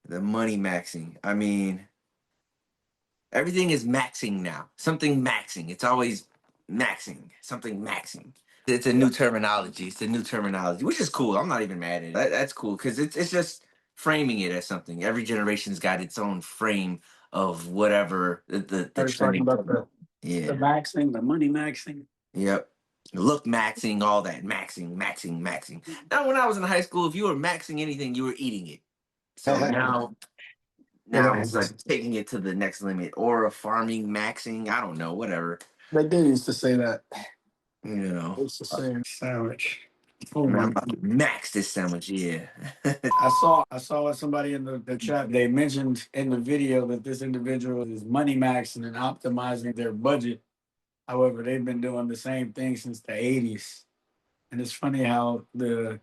The money maxing. I mean, everything is maxing now. Something maxing. It's always maxing. Something maxing. It's a new terminology. It's a new terminology, which is cool. I'm not even mad at it. That's cool because it's just framing it as something. Every generation's got its own frame of whatever the I was talking trending. about the Yeah. maxing, the money maxing. Yep. Look maxing, all that. Maxing, maxing, maxing. Now when I was in high school, if you were maxing anything, you were eating it. So now it's like taking it to the next limit. Or a farming maxing. I don't know, whatever. They did used to say that. You know. It's the same sandwich. Oh Man, my! I'm about to max this sandwich, yeah. I saw somebody in the chat. They mentioned in the video that this individual is money maxing and optimizing their budget. However, they've been doing the same thing since the '80s, and it's funny how the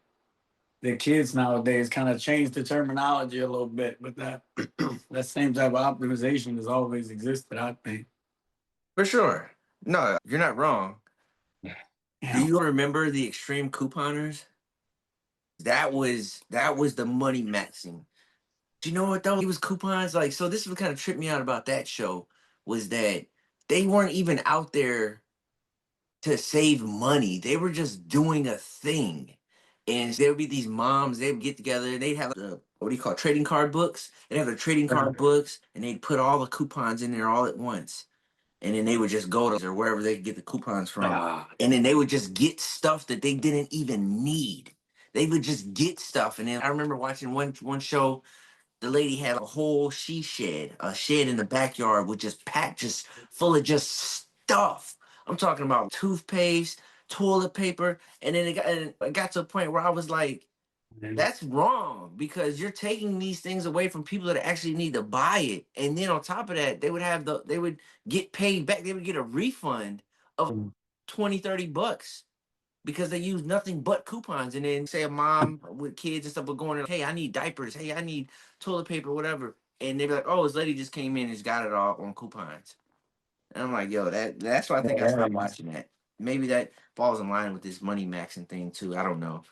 kids nowadays kind of changed the terminology a little bit, but that same type of optimization has always existed, I think. For sure. No, you're not wrong. Do Yeah. you remember the extreme couponers? That was the money maxing. Do you know what though? It was coupons. Like, so this is what kind of tripped me out about that show was that they weren't even out there to save money. They were just doing a thing. And there would be these moms, they would get together and they'd have what do you call it, trading card books? They'd have their trading card books and they'd put all the coupons in there all at once. And then they would just go to or wherever they could get the coupons from. And then they would just get stuff that they didn't even need. They would just get stuff. And then I remember watching one show, the lady had a whole a shed in the backyard with just packed just full of just stuff. I'm talking about toothpaste, toilet paper, and then it got to a point where I was like, that's wrong because you're taking these things away from people that actually need to buy it. And then on top of that, they would get paid back. They would get a refund of 20, $30 because they use nothing but coupons. And then say a mom with kids and stuff would go in there, hey, I need diapers. Hey, I need toilet paper, whatever. And they'd be like, oh, this lady just came in and has got it all on coupons. And I'm like, yo, that's why I think I stopped watching that. Maybe that falls in line with this money maxing thing too. I don't know.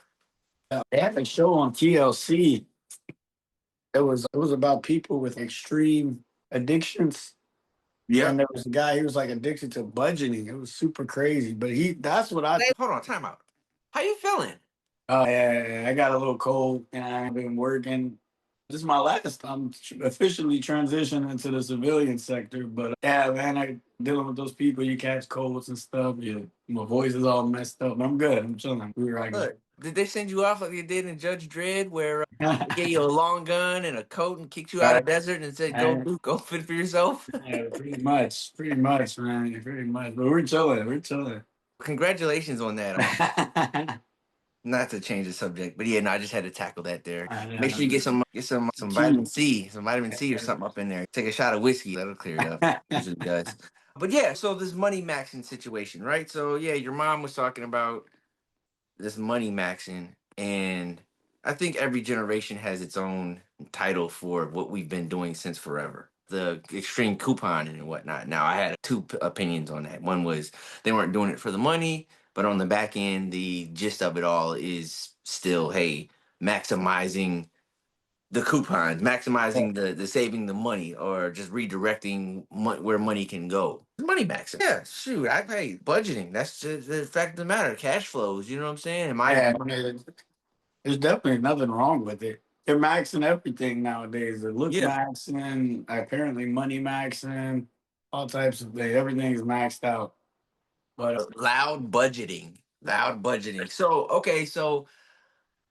They had a show on TLC. It was about people with extreme addictions. Yeah. And there was a guy, he was like addicted to budgeting. It was super crazy. But that's what I Hey, hold on, time out. How you feeling? yeah, I got a little cold and I've been working. This is my last. I'm officially transitioning into the civilian sector, but yeah, man, I dealing with those people. You catch colds and stuff. Yeah, my voice is all messed up. But I'm good. I'm chilling. We're right. Look, did they send you off like they did in Judge Dredd, where they gave you a long gun and a coat and kicked you out of the desert and said, go fit for yourself"? Yeah, pretty much, man, pretty much. But we're chilling. We're chilling. Congratulations on that. Not to change the subject, but yeah, no, I just had to tackle that there. Make sure you get some vitamin C or something up in there. Take a shot of whiskey, that'll clear it up. Usually does. But yeah, so this money maxing situation, right? So yeah, your mom was talking about this money maxing, and I think every generation has its own title for what we've been doing since forever. The extreme couponing and whatnot. Now, I had two opinions on that. One was they weren't doing it for the money, but on the back end, the gist of it all is still, hey, maximizing the coupons, maximizing the saving the money, or just redirecting where money can go. Money maxing. Yeah, shoot, I pay budgeting. That's just the fact of the matter. Cash flows. You know what I'm saying? Yeah, I mean, there's definitely nothing wrong with it. They're maxing everything nowadays. They look Yeah. maxing, apparently money maxing, all types of things. Everything's maxed out. But Loud budgeting. Loud budgeting. So okay, so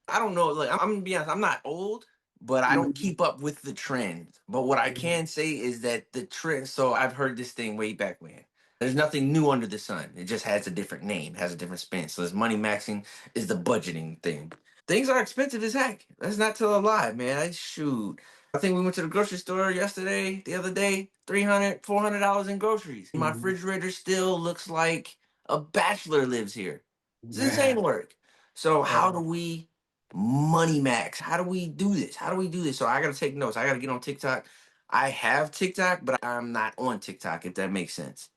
I don't know. Look, I'm gonna be honest. I'm not old, but I don't keep up with the trends. But what I can say is that the trend. So I've heard this thing way back when. There's nothing new under the sun. It just has a different name, has a different spin. So this money maxing is the budgeting thing. Things are expensive as heck. Let's not tell a lie, man. Shoot. I think we went to the grocery store the other day, $300, $400 in groceries. My refrigerator still looks like a bachelor lives here. It's insane work. So how do we money max? How do we do this? How do we do this? So I gotta take notes. I gotta get on TikTok. I have TikTok, but I'm not on TikTok, if that makes sense.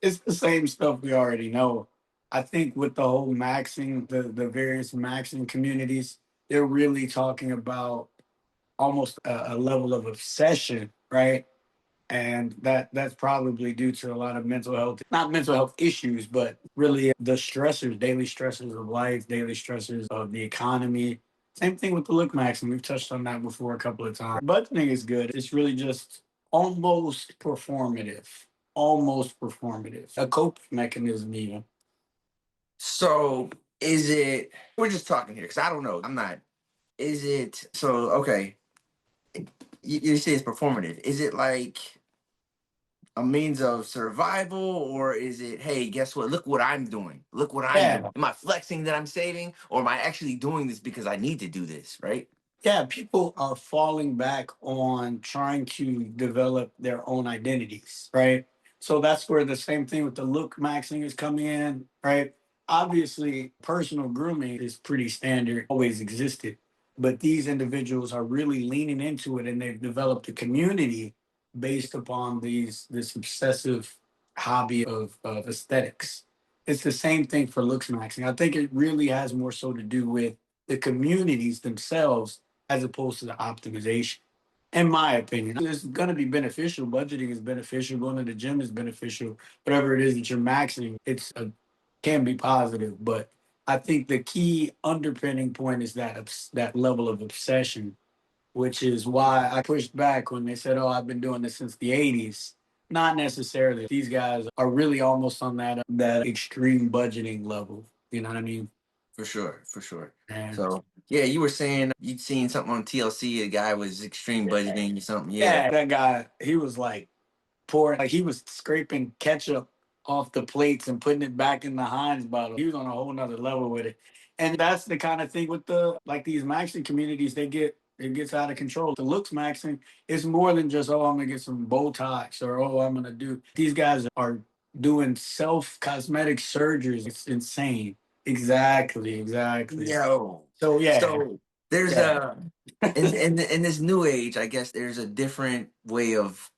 it's the same stuff we already know. I think with the whole maxing, the various maxing communities, they're really talking about almost a level of obsession, right? And that's probably due to a lot of mental health, not mental health issues, but really the stressors, daily stressors of life, daily stressors of the economy. Same thing with the look max, and we've touched on that before a couple of times. Budgeting is good. It's really just almost performative, almost performative, a coping mechanism even. So is it? We're just talking here because I don't know. I'm not. Is it so? Okay, you say it's performative. Is it like a means of survival, or is it, hey, guess what? Look what I'm doing. Look what I'm doing. Yeah, Am I flexing that I'm saving, or am I actually doing this because I need to do this? Right? yeah, people are falling back on trying to develop their own identities, right? So that's where the same thing with the look maxing is coming in, right? Obviously, personal grooming is pretty standard, always existed, but these individuals are really leaning into it and they've developed a community based upon this obsessive hobby of aesthetics. It's the same thing for looks maxing. I think it really has more so to do with the communities themselves as opposed to the optimization. In my opinion, it's going to be beneficial. Budgeting is beneficial. Going to the gym is beneficial. Whatever it is that you're maxing, can be positive. But I think the key underpinning point is that level of obsession, which is why I pushed back when they said, "Oh, I've been doing this since the '80s." Not necessarily. These guys are really almost on that extreme budgeting level. You know what I mean? For sure, for sure. And So yeah, you were saying you'd seen something on TLC. A guy was extreme budgeting or something. Yeah, yeah, that guy, he was like pouring, like he was scraping ketchup off the plates and putting it back in the Heinz bottle. He was on a whole nother level with it. And that's the kind of thing with these maxing communities, it gets out of control. The looks maxing is more than just, oh, I'm gonna get some Botox or oh, I'm gonna do. These guys are doing self cosmetic surgeries. It's insane. Exactly, exactly. yo. So yeah, So there's yeah. a in this new age, I guess there's a different way of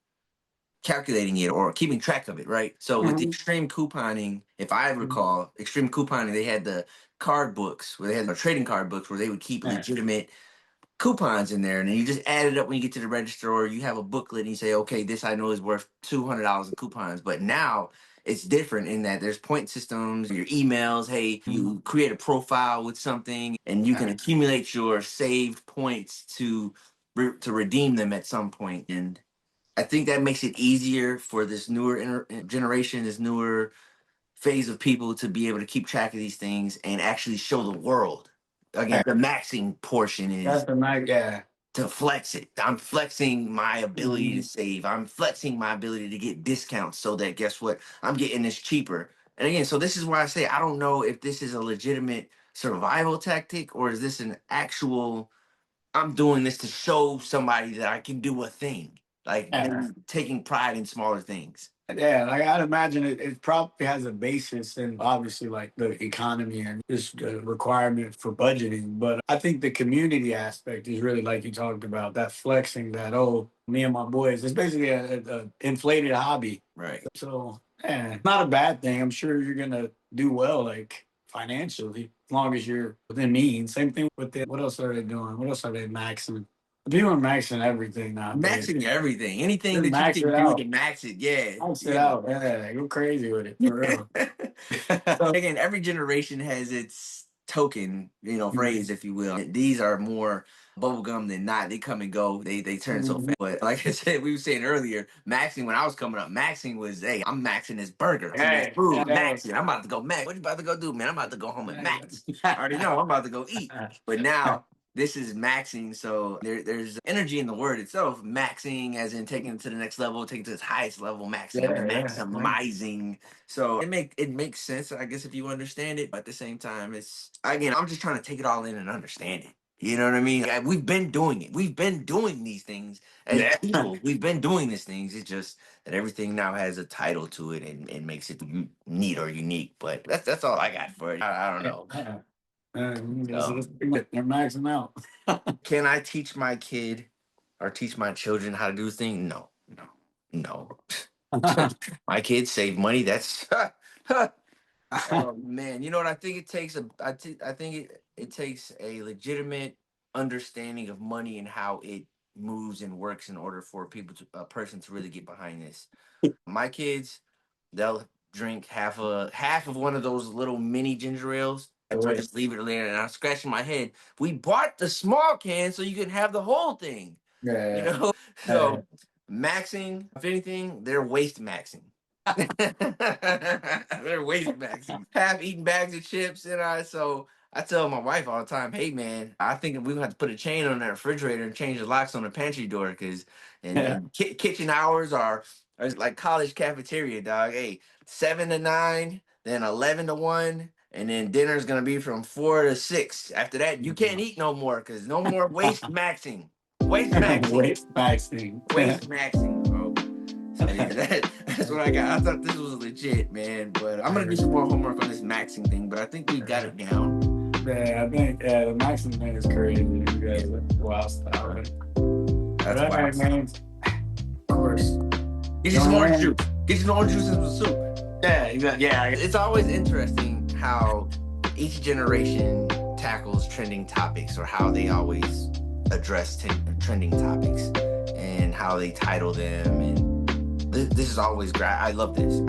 calculating it or keeping track of it, right? So with the Mhm. extreme couponing, if I recall, extreme couponing, they had the card books where they had the trading card books where they would keep Yeah. legitimate coupons in there, and then you just add it up when you get to the register, or you have a booklet and you say, okay, this I know is worth $200 in coupons. But now it's different in that there's point systems, your emails. Hey, you create a profile with something, and you can accumulate your saved points to redeem them at some point. And I think that makes it easier for this newer generation, this newer phase of people to be able to keep track of these things and actually show the world. Again, the maxing portion That's is the night, yeah. to flex it. I'm flexing my ability to Mhm. save. I'm flexing my ability to get discounts so that guess what? I'm getting this cheaper. And again, so this is why I say I don't know if this is a legitimate survival tactic or is this an actual I'm doing this to show somebody that I can do a thing. Like Yeah. maybe taking pride in smaller things. Yeah, like I'd imagine it probably has a basis in obviously like the economy and just the requirement for budgeting. But I think the community aspect is really like you talked about that flexing that, oh, me and my boys. It's basically a inflated hobby. Right. So yeah, not a bad thing. I'm sure you're gonna do well, like financially, as long as you're within means. Same thing with what else are they doing? What else are they maxing? People are maxing everything nowadays. Maxing everything. Anything Just that you max can it do out. to max it. Yeah. Max it Yeah. out. Yeah, go crazy with it for real. So again, every generation has its token, phrase, if you will. These are more bubblegum than not. They come and go. They turn so Mhm. fast. But like I said, we were saying earlier, maxing when I was coming up, maxing was, hey, I'm maxing this burger, this Hey, food, yeah, maxing. I'm about to go max. What you about to go do, man? I'm about to go home and max. I already yeah. know I'm about to go eat. But now this is maxing, so there's energy in the word itself. Maxing, as in taking it to the next level, taking it to its highest level. Maxing, I'm Yeah, yeah, right. maximizing. So it makes sense, I guess, if you understand it. But at the same time, it's again, I'm just trying to take it all in and understand it. You know what I mean? We've been doing it. We've been doing these things as Yeah. people. We've been doing these things. It's just that everything now has a title to it and makes it neat or unique. But that's all I got for it. I don't know. Yeah. So, They're maxing out. can I teach my kid or teach my children how to do things? No, no, no. My kids save money. That's oh man. You know what? I think it takes I think it takes a legitimate understanding of money and how it moves and works in order for a person to really get behind this. My kids, they'll drink half of one of those little mini ginger ales. So I just leave it there, and I'm scratching my head. We bought the small can so you can have the whole thing. Yeah. You know, so maxing, if anything, they're waste maxing. They're waste maxing. Half eating bags of chips, and so I tell my wife all the time, "Hey man, I think we're gonna have to put a chain on that refrigerator and change the locks on the pantry door, because and kitchen hours are like college cafeteria, dog. Hey, 7 to 9, then 11 to 1." And then dinner's gonna be from 4 to 6. After that, you can't eat no more, because no more waste maxing. Waste maxing. Waste maxing. Waste maxing, bro. So yeah, that's what I got. I thought this was legit, man. But I'm gonna do some more homework on this maxing thing. But I think we got it down. Yeah, I think the maxing thing is crazy. You guys are wild style. That's all right, man. Of course. Get you some orange juice. Get you some orange juice and some soup. Yeah, exactly. Yeah. It's always interesting how each generation tackles trending topics, or how they always address trending topics and how they title them. And this is always great. I love this.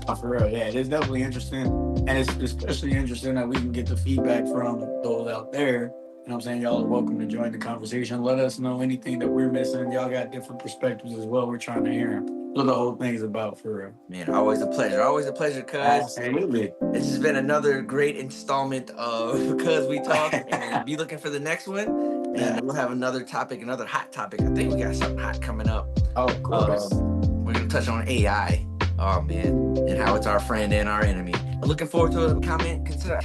Oh, for real, yeah, it is definitely interesting. And it's especially interesting that we can get the feedback from those out there. You know what I'm saying? Y'all are welcome to join the conversation. Let us know anything that we're missing. Y'all got different perspectives as well. We're trying to hear them. That's what the whole thing is about, for real. Man, always a pleasure. Always a pleasure, cuz. Absolutely. This has been another great installment of Cuz We Talk. And be looking for the next one. And we'll have another topic, another hot topic. I think we got something hot coming up. Oh, of course. We're going to touch on AI. Oh, man. And how it's our friend and our enemy. Looking forward to a comment. Consider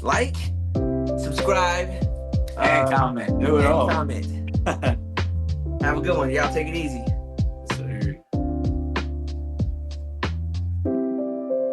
like, subscribe, and comment. Do it all. Comment. Have a good one. Y'all take it easy.